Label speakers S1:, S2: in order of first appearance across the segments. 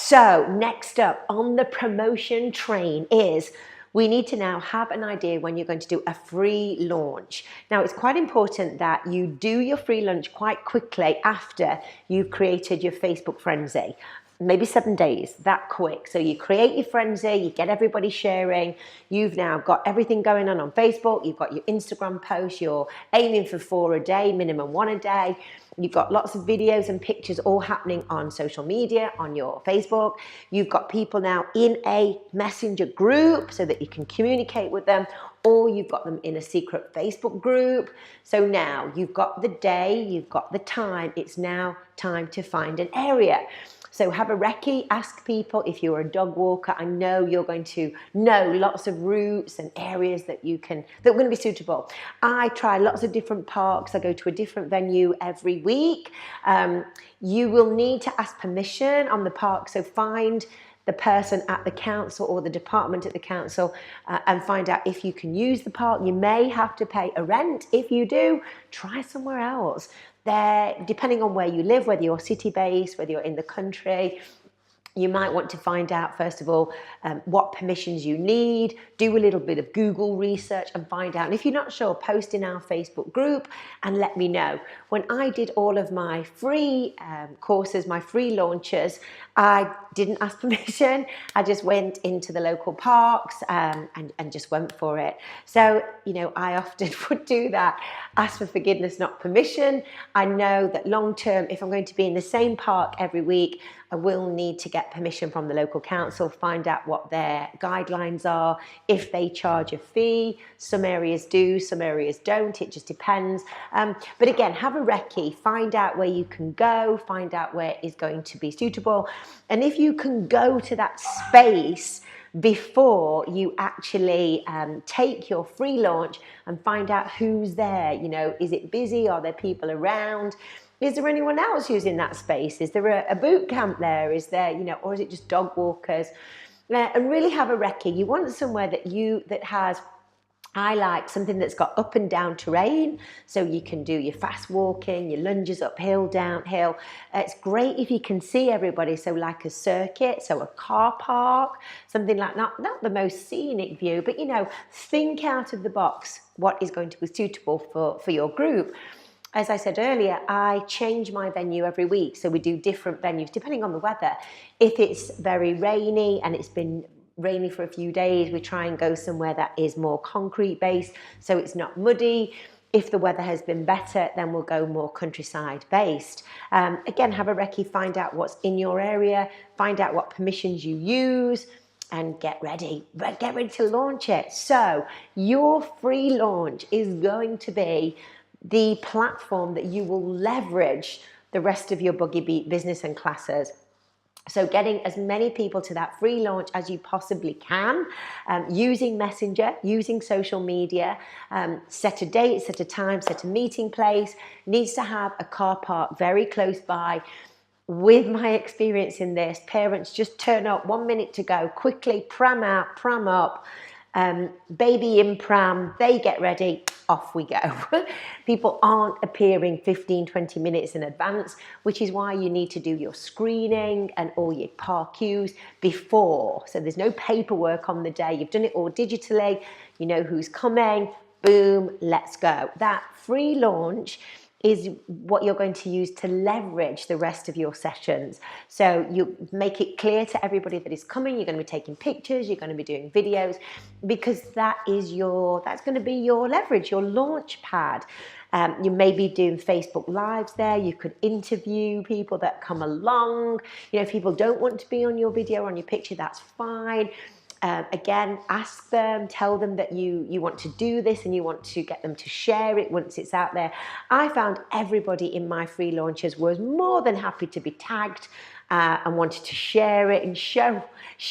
S1: So next up on the promotion train is we need to now have an idea when you're going to do a free launch. Now, it's quite important that you do your free launch quite quickly after you've created your Facebook frenzy. Maybe 7 days, that quick. So you create your frenzy, you get everybody sharing, you've now got everything going on Facebook, you've got your Instagram posts, you're aiming for 4 a day, minimum 1 a day. You've got lots of videos and pictures all happening on social media, on your Facebook. You've got people now in a messenger group so that you can communicate with them, or you've got them in a secret Facebook group. So now you've got the day, you've got the time. It's now time to find an area. So have a recce, ask people if you're a dog walker. I know you're going to know lots of routes and areas that are going to be suitable. I try lots of different parks. I go to a different venue every week. You will need to ask permission on the park. So find the person at the council or the department at the council and find out if you can use the park. You may have to pay a rent. If you do, try somewhere else. Depending on where you live, whether you're city-based, whether you're in the country, you might want to find out, first of all, what permissions you need, do a little bit of Google research and find out. And if you're not sure, post in our Facebook group and let me know. When I did all of my free courses, my free launches, I didn't ask permission. I just went into the local parks and just went for it. So, I often would do that. Ask for forgiveness, not permission. I know that long term, if I'm going to be in the same park every week, I will need to get permission from the local council, find out what their guidelines are, if they charge a fee. Some areas do, some areas don't, it just depends. But again, have a recce, find out where you can go, find out where is going to be suitable. And if you can go to that space before you actually take your free launch and find out who's there, is it busy? Are there people around? Is there anyone else who's in that space? Is there a boot camp there? Is there, or is it just dog walkers? And really have a recce. You want somewhere that has, I like something that's got up and down terrain, so you can do your fast walking, your lunges uphill, downhill. It's great if you can see everybody, so like a circuit, so a car park, something like that. Not the most scenic view, but think out of the box what is going to be suitable for your group. As I said earlier, I change my venue every week, so we do different venues depending on the weather. If it's very rainy and it's been rainy for a few days, we try and go somewhere that is more concrete based, so it's not muddy. If the weather has been better, then we'll go more countryside based. Again, have a recce, find out what's in your area, find out what permissions you use, and get ready to launch it. So your free launch is going to be the platform that you will leverage the rest of your Buggy Beat business and classes. So getting as many people to that free launch as you possibly can, using Messenger, using social media, set a date, set a time, set a meeting place, needs to have a car park very close by. With my experience in this, parents just turn up 1 minute to go, quickly pram out, pram up, baby in pram, they get ready, off we go. People aren't appearing 15-20 minutes in advance, which is why you need to do your screening and all your park queues before. So there's no paperwork on the day. You've done it all digitally. You know who's coming. Boom, let's go. That free launch is what you're going to use to leverage the rest of your sessions. So you make it clear to everybody that is coming. You're going to be taking pictures, you're going to be doing videos, because that's going to be your leverage, your launch pad. You may be doing Facebook Lives there. You could interview people that come along. If people don't want to be on your video or on your picture, that's fine. Again, ask them, tell them that you want to do this and you want to get them to share it once it's out there. I found everybody in my free launches was more than happy to be tagged and wanted to share it and show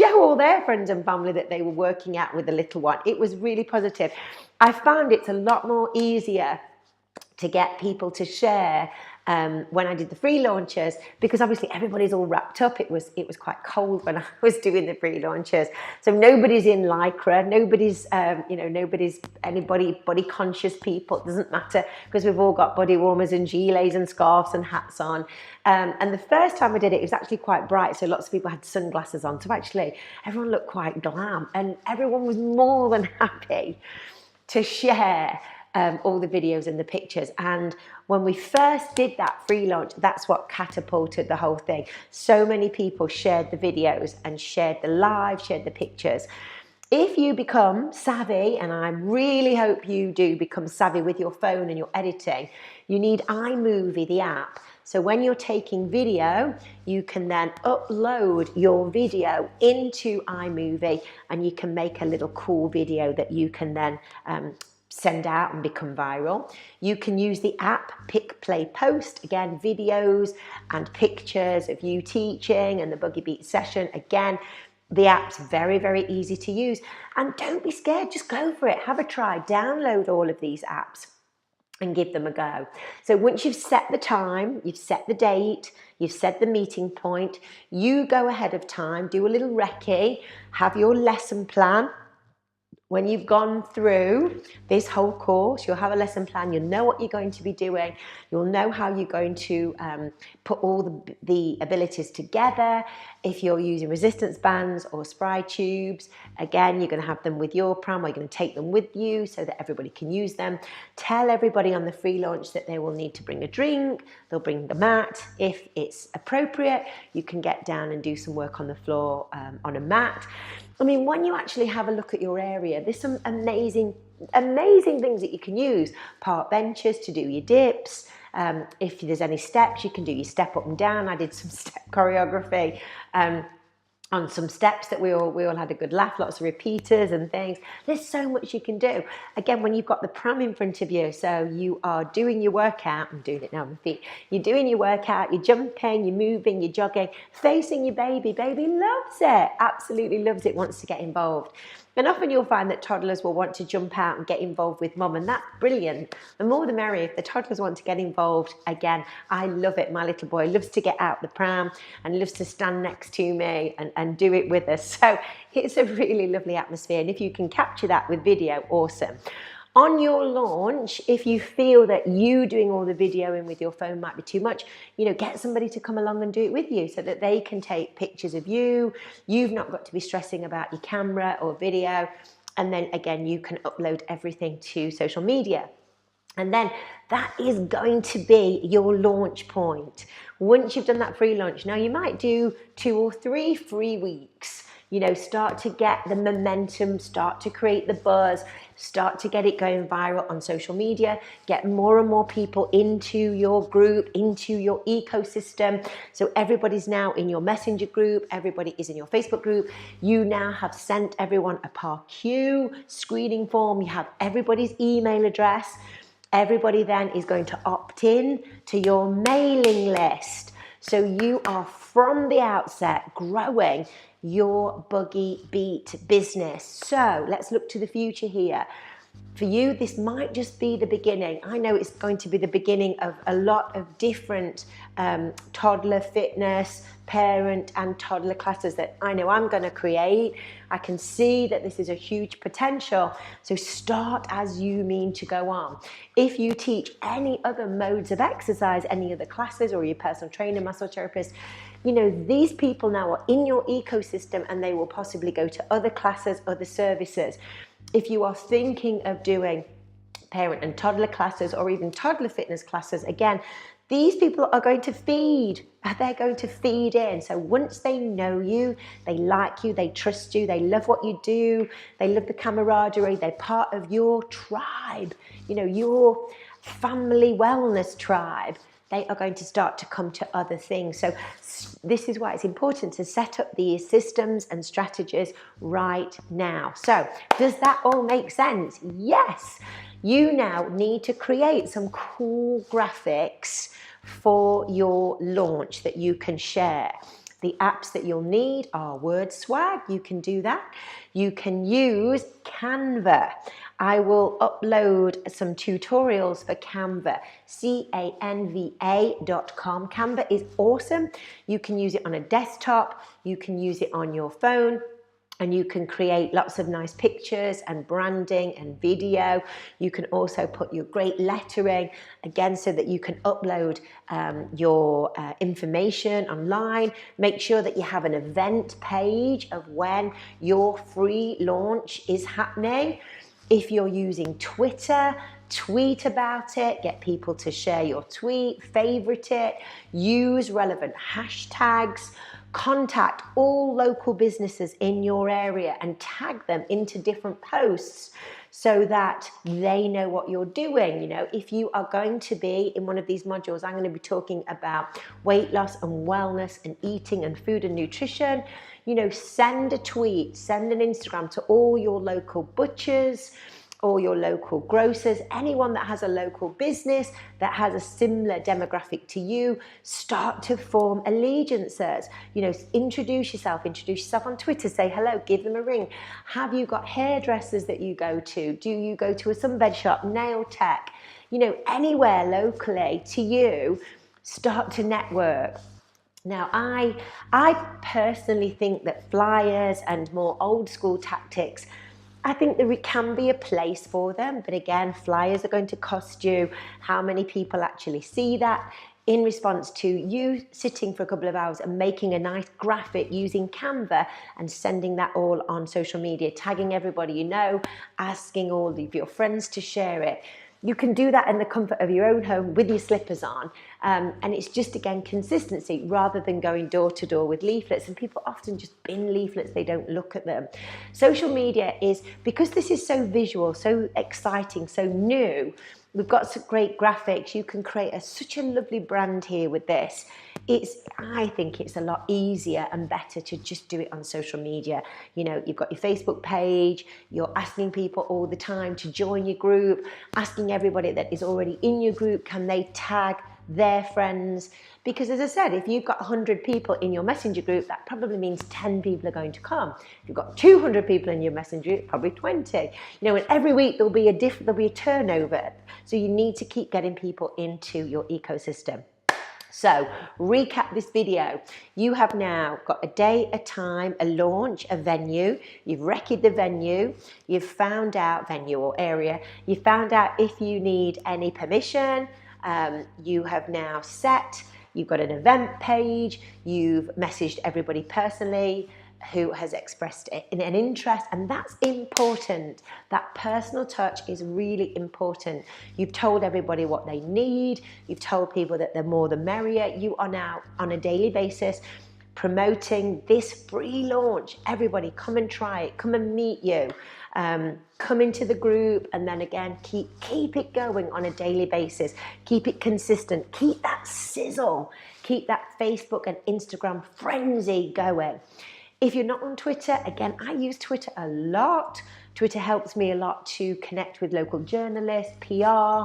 S1: all their friends and family that they were working out with the little one. It was really positive. I found it's a lot more easier to get people to share when I did the free launches, because obviously everybody's all wrapped up. It was quite cold when I was doing the free launches, so nobody's in lycra, nobody's nobody's anybody body conscious people. It doesn't matter because we've all got body warmers and gilets and scarves and hats on. And the first time I did it, it was actually quite bright, so lots of people had sunglasses on. So actually, everyone looked quite glam, and everyone was more than happy to share all the videos and the pictures. And when we first did that free launch, that's what catapulted the whole thing. So many people shared the videos and shared the live, shared the pictures. If you become savvy, and I really hope you do become savvy with your phone and your editing, you need iMovie, the app. So when you're taking video, you can then upload your video into iMovie, and you can make a little cool video that you can then send out and become viral. You can use the app Pick, Play, Post. Again, videos and pictures of you teaching and the Buggy BLITZ session. Again, the app's very, very easy to use. And don't be scared, just go for it. Have a try. Download all of these apps and give them a go. So once you've set the time, you've set the date, you've set the meeting point, you go ahead of time, do a little recce, have your lesson plan. When you've gone through this whole course, you'll have a lesson plan, you'll know what you're going to be doing, you'll know how you're going to put all the abilities together. If you're using resistance bands or spry tubes, again, you're going to have them with your pram, or you're going to take them with you so that everybody can use them. Tell everybody on the free launch that they will need to bring a drink, they'll bring the mat. If it's appropriate, you can get down and do some work on the floor on a mat. I mean, when you actually have a look at your area, there's some amazing things that you can use. Park benches to do your dips. If there's any steps, you can do your step up and down. I did some step choreography on some steps that we all had a good laugh, lots of repeaters and things. There's so much you can do. Again, when you've got the pram in front of you, so you are doing your workout, I'm doing it now on my feet, you're doing your workout, you're jumping, you're moving, you're jogging, facing your baby. Baby loves it, absolutely loves it, wants to get involved. And often you'll find that toddlers will want to jump out and get involved with mum, and that's brilliant. The more the merrier. If the toddlers want to get involved, again, I love it. My little boy loves to get out the pram and loves to stand next to me and do it with us. So it's a really lovely atmosphere. And if you can capture that with video, awesome. On your launch, if you feel that you doing all the videoing with your phone might be too much, get somebody to come along and do it with you so that they can take pictures of you. You've not got to be stressing about your camera or video. And then again, you can upload everything to social media. And then that is going to be your launch point. Once you've done that free launch, now you might do 2 or 3 free weeks. Start to get the momentum, start to create the buzz, start to get it going viral on social media, get more and more people into your group, into your ecosystem. So everybody's now in your messenger group, everybody is in your Facebook group. You now have sent everyone a PARQ screening form, you have everybody's email address. Everybody then is going to opt in to your mailing list. So you are from the outset growing your Buggy BLITZ business. So let's look to the future here. For you, this might just be the beginning. I know it's going to be the beginning of a lot of different toddler fitness, parent and toddler classes that I know I'm going to create. I can see that this is a huge potential. So start as you mean to go on. If you teach any other modes of exercise, any other classes, or your personal trainer, muscle therapist, these people now are in your ecosystem and they will possibly go to other classes, other services. If you are thinking of doing parent and toddler classes or even toddler fitness classes, again, these people are going to feed. They're going to feed in. So once they know you, they like you, they trust you, they love what you do, they love the camaraderie, they're part of your tribe, your family wellness tribe. They are going to start to come to other things. So this is why it's important to set up these systems and strategies right now. So does that all make sense? Yes. You now need to create some cool graphics for your launch that you can share. The apps that you'll need are WordSwag, you can do that. You can use Canva. I will upload some tutorials for Canva, canva.com. Canva is awesome. You can use it on a desktop, you can use it on your phone, and you can create lots of nice pictures and branding and video. You can also put your great lettering, again, so that you can upload your information online. Make sure that you have an event page of when your free launch is happening. If you're using Twitter, tweet about it, get people to share your tweet, favorite it, use relevant hashtags, contact all local businesses in your area and tag them into different posts so that they know what you're doing. You know, if you are going to be in one of these modules, I'm going to be talking about weight loss and wellness and eating and food and nutrition. You know, send a tweet, send an Instagram to all your local butchers, or your local grocers, anyone that has a local business that has a similar demographic to you. Start to form allegiances. You know, introduce yourself on Twitter, say hello, give them a ring. Have you got hairdressers that you go to? Do you go to a sunbed shop, nail tech? You know, anywhere locally to you, start to network. Now, I personally think that flyers and more old school tactics, I think there can be a place for them, but again, flyers are going to cost you. How many people actually see that? In response to you sitting for a couple of hours and making a nice graphic using Canva and sending that all on social media, tagging everybody you know, asking all of your friends to share it. You can do that in the comfort of your own home with your slippers on. And it's just, again, consistency rather than going door to door with leaflets. And people often just bin leaflets, they don't look at them. Social media is, because this is so visual, so exciting, so new, we've got some great graphics. You can create such a lovely brand here with this. I think it's a lot easier and better to just do it on social media. You know, you've got your Facebook page, you're asking people all the time to join your group, asking everybody that is already in your group, can they tag their friends? Because as I said, if you've got 100 people in your messenger group, that probably means 10 people are going to come. If you've got 200 people in your messenger group, probably 20. You know, and every week there'll be a turnover. So you need to keep getting people into your ecosystem. So, recap this video. You have now got a day, a time, a launch, a venue. You've recce'd the venue. You've found out venue or area. You found out if you need any permission. You have now set. You've got an event page. You've messaged everybody personally who has expressed an interest, and that's important. That personal touch is really important. You've told everybody what they need. You've told people that the more the merrier. You are now on a daily basis promoting this free launch. Everybody come and try it, come and meet you, come into the group, and then again keep it going on a daily basis. Keep it consistent, keep that sizzle, keep that Facebook and Instagram frenzy going. If you're not on Twitter, again, I use Twitter a lot. Twitter helps me a lot to connect with local journalists, PR.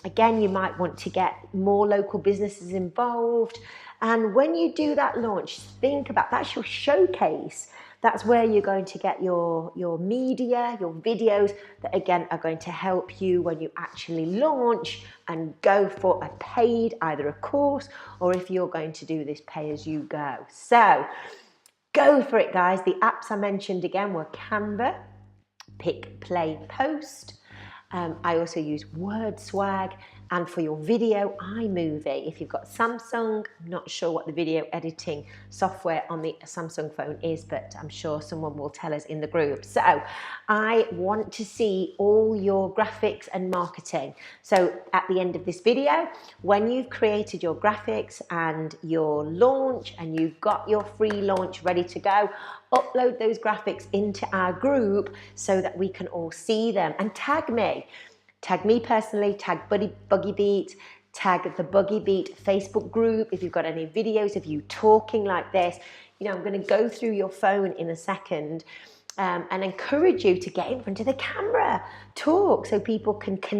S1: Again, you might want to get more local businesses involved. And when you do that launch, think about, that's your showcase. That's where you're going to get your media, your videos that again are going to help you when you actually launch and go for a paid, either a course, or if you're going to do this pay as you go. So, go for it, guys. The apps I mentioned again were Canva, Pick, Play, Post. I also use WordSwag, and for your video, iMovie. If you've got Samsung, I'm not sure what the video editing software on the Samsung phone is, but I'm sure someone will tell us in the group. So I want to see all your graphics and marketing. So at the end of this video, when you've created your graphics and your launch and you've got your free launch ready to go, upload those graphics into our group so that we can all see them, and tag me. Tag me personally, tag Buggy Beat, tag the Buggy Beat Facebook group. If you've got any videos of you talking like this, you know, I'm going to go through your phone in a second and encourage you to get in front of the camera, talk so people can connect.